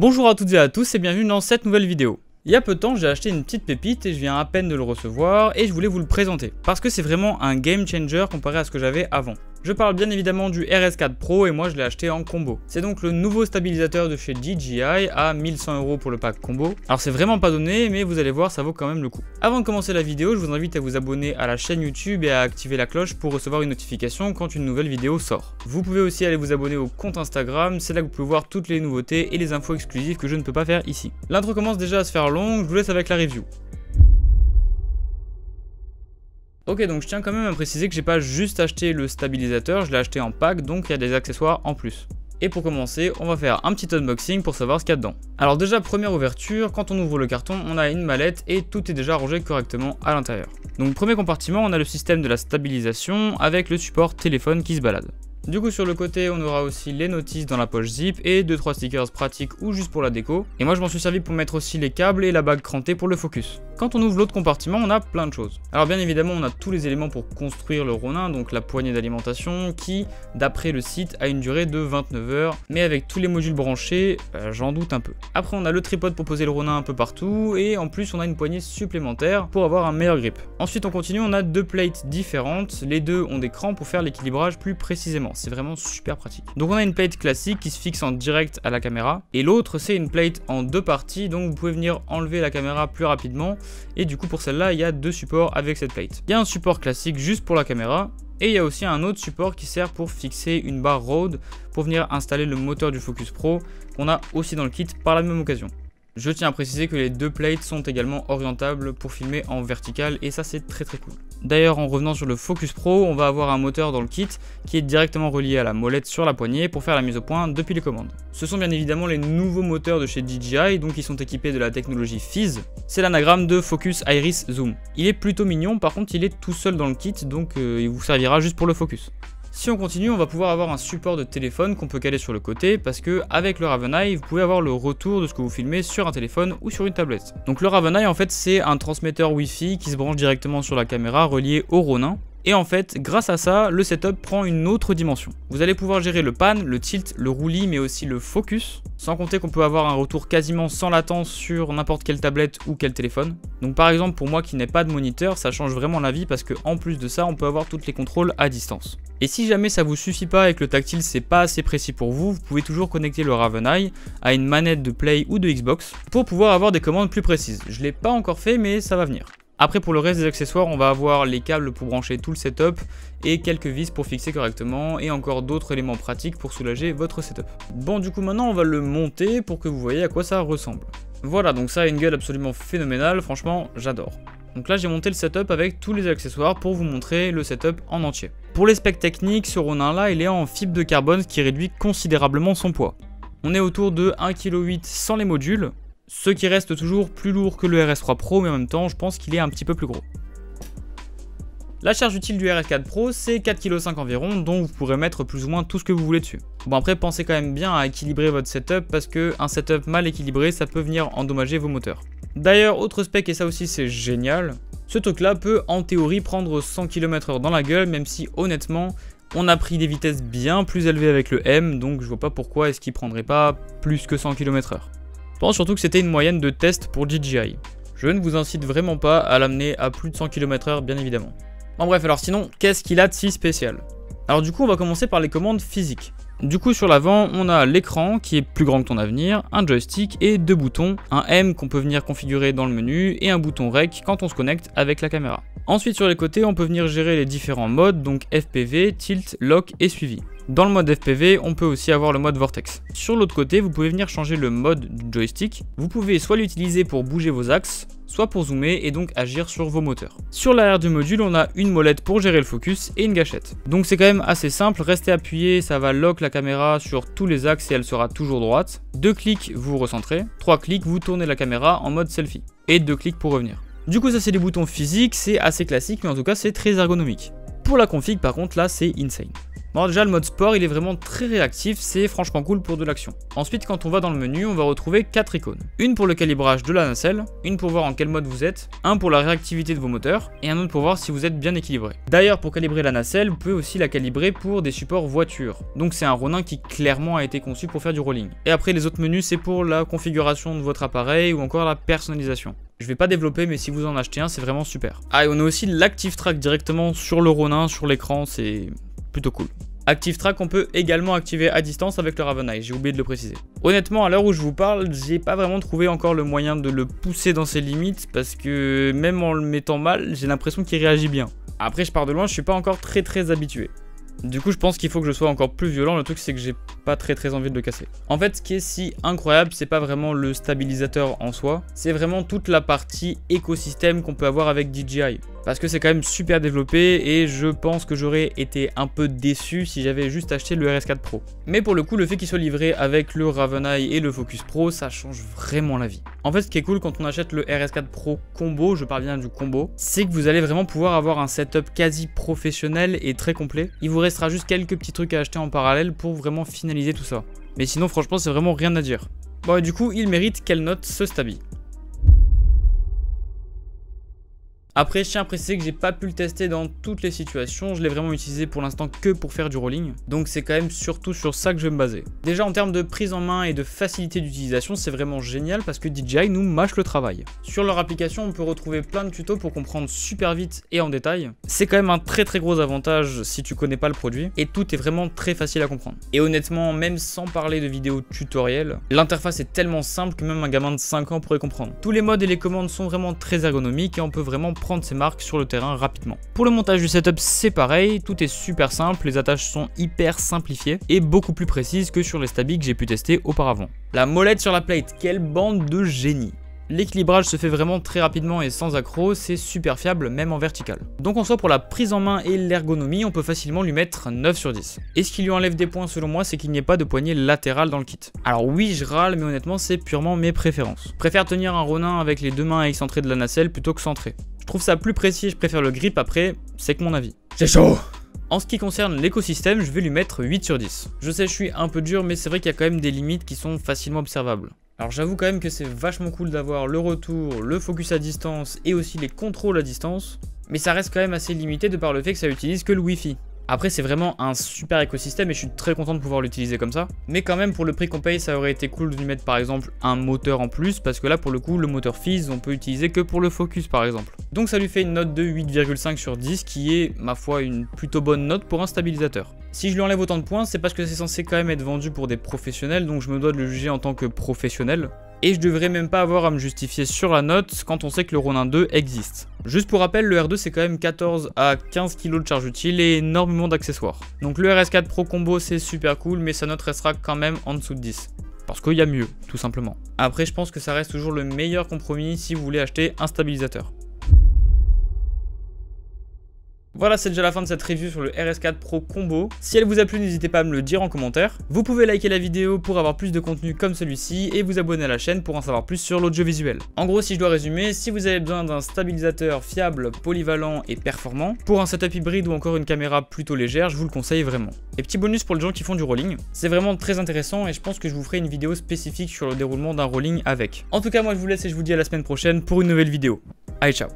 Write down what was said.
Bonjour à toutes et à tous et bienvenue dans cette nouvelle vidéo. Il y a peu de temps, j'ai acheté une petite pépite et je viens à peine de le recevoir et je voulais vous le présenter parce que c'est vraiment un game changer comparé à ce que j'avais avant. Je parle bien évidemment du RS4 Pro et moi je l'ai acheté en combo. C'est donc le nouveau stabilisateur de chez DJI à 1100 € pour le pack combo. Alors c'est vraiment pas donné mais vous allez voir ça vaut quand même le coup. Avant de commencer la vidéo, je vous invite à vous abonner à la chaîne YouTube et à activer la cloche pour recevoir une notification quand une nouvelle vidéo sort. Vous pouvez aussi aller vous abonner au compte Instagram, c'est là que vous pouvez voir toutes les nouveautés et les infos exclusives que je ne peux pas faire ici. L'intro commence déjà à se faire longue, je vous laisse avec la review. Ok, donc je tiens quand même à préciser que j'ai pas juste acheté le stabilisateur, je l'ai acheté en pack, donc il y a des accessoires en plus. Et pour commencer, on va faire un petit unboxing pour savoir ce qu'il y a dedans. Alors déjà, première ouverture, quand on ouvre le carton, on a une mallette et tout est déjà rangé correctement à l'intérieur. Donc premier compartiment, on a le système de la stabilisation avec le support téléphone qui se balade. Du coup sur le côté on aura aussi les notices dans la poche zip et 2-3 stickers pratiques ou juste pour la déco. Et moi je m'en suis servi pour mettre aussi les câbles et la bague crantée pour le focus. Quand on ouvre l'autre compartiment on a plein de choses. Alors bien évidemment on a tous les éléments pour construire le Ronin, donc la poignée d'alimentation qui d'après le site a une durée de 29 heures. Mais avec tous les modules branchés, j'en doute un peu. Après on a le tripode pour poser le Ronin un peu partout et en plus on a une poignée supplémentaire pour avoir un meilleur grip. Ensuite on continue, on a deux plates différentes, les deux ont des crans pour faire l'équilibrage plus précisément. C'est vraiment super pratique. Donc on a une plate classique qui se fixe en direct à la caméra et l'autre c'est une plate en deux parties, donc vous pouvez venir enlever la caméra plus rapidement et du coup pour celle-là il y a deux supports avec cette plate. Il y a un support classique juste pour la caméra et il y a aussi un autre support qui sert pour fixer une barre Rode pour venir installer le moteur du Focus Pro qu'on a aussi dans le kit par la même occasion. Je tiens à préciser que les deux plates sont également orientables pour filmer en vertical et ça c'est très cool. D'ailleurs en revenant sur le Focus Pro, on va avoir un moteur dans le kit qui est directement relié à la molette sur la poignée pour faire la mise au point depuis les commandes. Ce sont bien évidemment les nouveaux moteurs de chez DJI, donc ils sont équipés de la technologie Phys. C'est l'anagramme de Focus Iris Zoom. Il est plutôt mignon, par contre il est tout seul dans le kit, donc il vous servira juste pour le focus. Si on continue, on va pouvoir avoir un support de téléphone qu'on peut caler sur le côté parce que avec le Raven Eye, vous pouvez avoir le retour de ce que vous filmez sur un téléphone ou sur une tablette. Donc le Raven Eye en fait c'est un transmetteur Wi-Fi qui se branche directement sur la caméra relié au Ronin. Et en fait, grâce à ça, le setup prend une autre dimension. Vous allez pouvoir gérer le pan, le tilt, le roulis, mais aussi le focus. Sans compter qu'on peut avoir un retour quasiment sans latence sur n'importe quelle tablette ou quel téléphone. Donc par exemple, pour moi qui n'ai pas de moniteur, ça change vraiment la vie parce qu'en plus de ça, on peut avoir tous les contrôles à distance. Et si jamais ça vous suffit pas et que le tactile c'est pas assez précis pour vous, vous pouvez toujours connecter le Raven Eye à une manette de Play ou de Xbox pour pouvoir avoir des commandes plus précises. Je l'ai pas encore fait, mais ça va venir. Après pour le reste des accessoires, on va avoir les câbles pour brancher tout le setup et quelques vis pour fixer correctement et encore d'autres éléments pratiques pour soulager votre setup. Bon du coup maintenant on va le monter pour que vous voyez à quoi ça ressemble. Voilà, donc ça a une gueule absolument phénoménale, franchement j'adore. Donc là j'ai monté le setup avec tous les accessoires pour vous montrer le setup en entier. Pour les specs techniques, ce Ronin là il est en fibre de carbone ce qui réduit considérablement son poids. On est autour de 1,8 kg sans les modules. Ce qui reste toujours plus lourd que le RS3 Pro, mais en même temps, je pense qu'il est un petit peu plus gros. La charge utile du RS4 Pro, c'est 4,5 kg environ, dont vous pourrez mettre plus ou moins tout ce que vous voulez dessus. Bon après, pensez quand même bien à équilibrer votre setup, parce qu'un setup mal équilibré, ça peut venir endommager vos moteurs. D'ailleurs, autre spec, et ça aussi c'est génial, ce truc là peut en théorie prendre 100 km/h dans la gueule, même si honnêtement, on a pris des vitesses bien plus élevées avec le M, donc je vois pas pourquoi est-ce qu'il prendrait pas plus que 100 km/h. Je pense surtout que c'était une moyenne de test pour DJI. Je ne vous incite vraiment pas à l'amener à plus de 100 km/h bien évidemment. En bref, alors sinon, qu'est-ce qu'il a de si spécial? Alors du coup, on va commencer par les commandes physiques. Du coup, sur l'avant, on a l'écran qui est plus grand que ton avenir, un joystick et deux boutons, un M qu'on peut venir configurer dans le menu et un bouton REC quand on se connecte avec la caméra. Ensuite, sur les côtés, on peut venir gérer les différents modes, donc FPV, tilt, lock et suivi. Dans le mode FPV, on peut aussi avoir le mode Vortex. Sur l'autre côté, vous pouvez venir changer le mode du joystick. Vous pouvez soit l'utiliser pour bouger vos axes, soit pour zoomer et donc agir sur vos moteurs. Sur l'arrière du module, on a une molette pour gérer le focus et une gâchette. Donc c'est quand même assez simple, restez appuyé, ça va lock la caméra sur tous les axes et elle sera toujours droite. 2 clics, vous recentrez. 3 clics, vous tournez la caméra en mode selfie. Et 2 clics pour revenir. Du coup ça c'est les boutons physiques, c'est assez classique mais en tout cas c'est très ergonomique. Pour la config par contre là c'est insane. Bon, déjà le mode sport il est vraiment très réactif, c'est franchement cool pour de l'action. Ensuite quand on va dans le menu, on va retrouver 4 icônes. Une pour le calibrage de la nacelle, une pour voir en quel mode vous êtes, un pour la réactivité de vos moteurs, et un autre pour voir si vous êtes bien équilibré. D'ailleurs pour calibrer la nacelle, vous pouvez aussi la calibrer pour des supports voiture. Donc c'est un Ronin qui clairement a été conçu pour faire du rolling. Et après les autres menus c'est pour la configuration de votre appareil ou encore la personnalisation. Je vais pas développer mais si vous en achetez un c'est vraiment super. Ah et on a aussi l'Active Track directement sur le Ronin, sur l'écran, c'est plutôt cool. Active Track on peut également activer à distance avec le Raven Eye, j'ai oublié de le préciser. Honnêtement à l'heure où je vous parle, j'ai pas vraiment trouvé encore le moyen de le pousser dans ses limites parce que même en le mettant mal, j'ai l'impression qu'il réagit bien. Après je pars de loin, je suis pas encore très habitué. Du coup je pense qu'il faut que je sois encore plus violent, le truc c'est que j'ai pas très envie de le casser. En fait ce qui est si incroyable c'est pas vraiment le stabilisateur en soi, c'est vraiment toute la partie écosystème qu'on peut avoir avec DJI. Parce que c'est quand même super développé et je pense que j'aurais été un peu déçu si j'avais juste acheté le RS4 Pro. Mais pour le coup le fait qu'il soit livré avec le Raven Eye et le Focus Pro ça change vraiment la vie. En fait ce qui est cool quand on achète le RS4 Pro combo, je parle bien du combo, c'est que vous allez vraiment pouvoir avoir un setup quasi professionnel et très complet. Il vous restera juste quelques petits trucs à acheter en parallèle pour vraiment finaliser tout ça. Mais sinon franchement c'est vraiment rien à dire. Bon et du coup il mérite quelle note ce Stabi? Après, je tiens à préciser que j'ai pas pu le tester dans toutes les situations, je l'ai vraiment utilisé pour l'instant que pour faire du rolling, donc c'est quand même surtout sur ça que je vais me baser. Déjà en termes de prise en main et de facilité d'utilisation, c'est vraiment génial parce que DJI nous mâche le travail. Sur leur application, on peut retrouver plein de tutos pour comprendre super vite et en détail. C'est quand même un très gros avantage si tu connais pas le produit, et tout est vraiment très facile à comprendre. Et honnêtement, même sans parler de vidéos tutoriels, l'interface est tellement simple que même un gamin de 5 ans pourrait comprendre. Tous les modes et les commandes sont vraiment très ergonomiques et on peut vraiment prendre ses marques sur le terrain rapidement. Pour le montage du setup c'est pareil, tout est super simple, les attaches sont hyper simplifiées et beaucoup plus précises que sur les Stabi que j'ai pu tester auparavant. La molette sur la plate, quelle bande de génie! L'équilibrage se fait vraiment très rapidement et sans accroc, c'est super fiable même en vertical. Donc en soi pour la prise en main et l'ergonomie, on peut facilement lui mettre 9 sur 10. Et ce qui lui enlève des points selon moi, c'est qu'il n'y ait pas de poignée latérale dans le kit. Alors oui je râle mais honnêtement c'est purement mes préférences. Je préfère tenir un Ronin avec les deux mains excentrées de la nacelle plutôt que centrées. Je trouve ça plus précis, je préfère le grip, après c'est que mon avis. C'est chaud! En ce qui concerne l'écosystème, je vais lui mettre 8 sur 10. Je sais je suis un peu dur mais c'est vrai qu'il y a quand même des limites qui sont facilement observables. Alors j'avoue quand même que c'est vachement cool d'avoir le retour, le focus à distance et aussi les contrôles à distance, mais ça reste quand même assez limité de par le fait que ça utilise que le Wi-Fi. Après c'est vraiment un super écosystème et je suis très content de pouvoir l'utiliser comme ça. Mais quand même pour le prix qu'on paye ça aurait été cool de lui mettre par exemple un moteur en plus, parce que là pour le coup le moteur Phys on peut utiliser que pour le focus par exemple. Donc ça lui fait une note de 8,5 sur 10 qui est ma foi une plutôt bonne note pour un stabilisateur. Si je lui enlève autant de points c'est parce que c'est censé quand même être vendu pour des professionnels, donc je me dois de le juger en tant que professionnel. Et je devrais même pas avoir à me justifier sur la note quand on sait que le Ronin 2 existe. Juste pour rappel, le R2 c'est quand même 14 à 15 kg de charge utile et énormément d'accessoires. Donc le RS4 Pro Combo c'est super cool mais sa note restera quand même en dessous de 10. Parce qu'il y a mieux, tout simplement. Après je pense que ça reste toujours le meilleur compromis si vous voulez acheter un stabilisateur. Voilà, c'est déjà la fin de cette review sur le RS4 Pro Combo. Si elle vous a plu, n'hésitez pas à me le dire en commentaire. Vous pouvez liker la vidéo pour avoir plus de contenu comme celui-ci et vous abonner à la chaîne pour en savoir plus sur l'audiovisuel. En gros, si je dois résumer, si vous avez besoin d'un stabilisateur fiable, polyvalent et performant, pour un setup hybride ou encore une caméra plutôt légère, je vous le conseille vraiment. Et petit bonus pour les gens qui font du rolling, c'est vraiment très intéressant et je pense que je vous ferai une vidéo spécifique sur le déroulement d'un rolling avec. En tout cas, moi je vous laisse et je vous dis à la semaine prochaine pour une nouvelle vidéo. Allez, ciao!